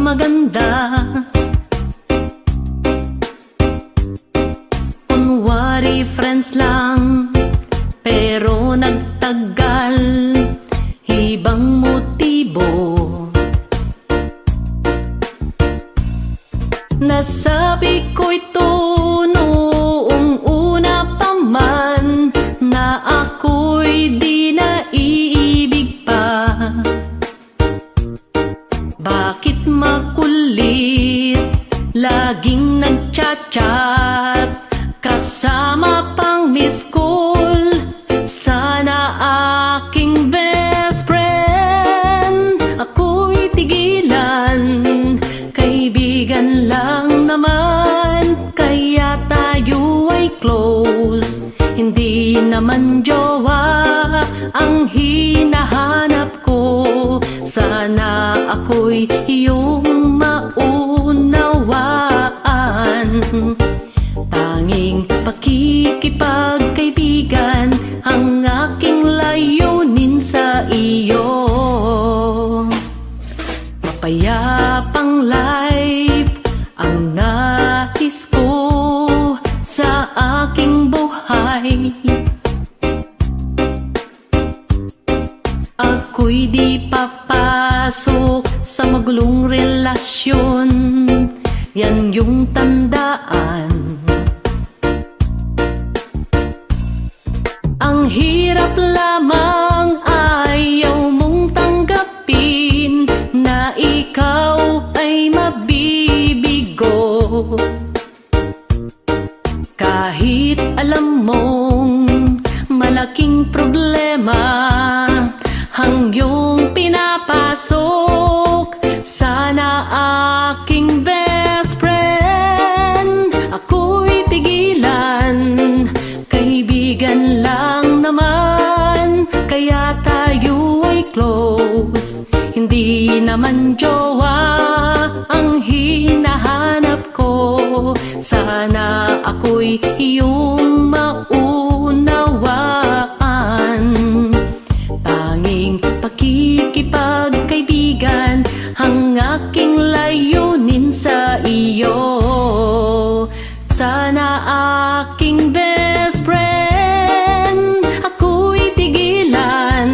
maganda. Kunwari friends lang, pero nagtagal, ibang motibo. Nasabi ko ito noong una pa man, na ako'y di naiibig pa. Bakit makulit, laging nagchat-chat, kasama pang miss call? Sana aking best friend ako'y tigilan. Kaibigan lang naman, kaya tayo ay close. Hindi naman jowa ang hinahanap ko. Sana ako'y iyong maunawaan. Tanging pakikipagkaibigan ang aking layunin sa iyo. Mapayapang life ang nais ko sa aking buhay. Ako'y di papasok sa magulong relasyon, yan yung tandaan. Ang hirap lamang, ayaw mong tanggapin na ikaw ay mabibigo. Kahit alam mong malaking problema ang iyong pinapasok, sana aking best friend ako'y tigilan. Kaibigan lang naman, kaya tayo ay close. Hindi naman jowa ang hinahanap ko. Sana ako'y iyong maunawaan. Tanging pakikipagkaibigan ang aking layunin sa iyo. Sana aking best friend ako'y tigilan.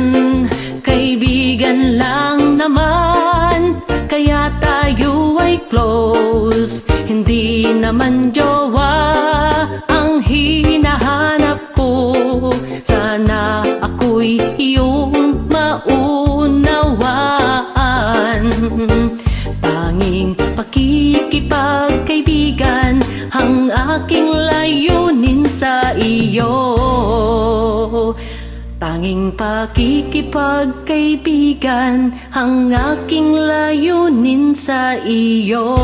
Kaibigan lang naman, kaya tayo ay close. Hindi naman jowa ang hinahanap ko. Sana ako'y iyong maunawaan. Tanging pakikipagkaibigan ang aking layunin sa iyo. Tanging pakikipagkaibigan ang aking layunin sa iyo.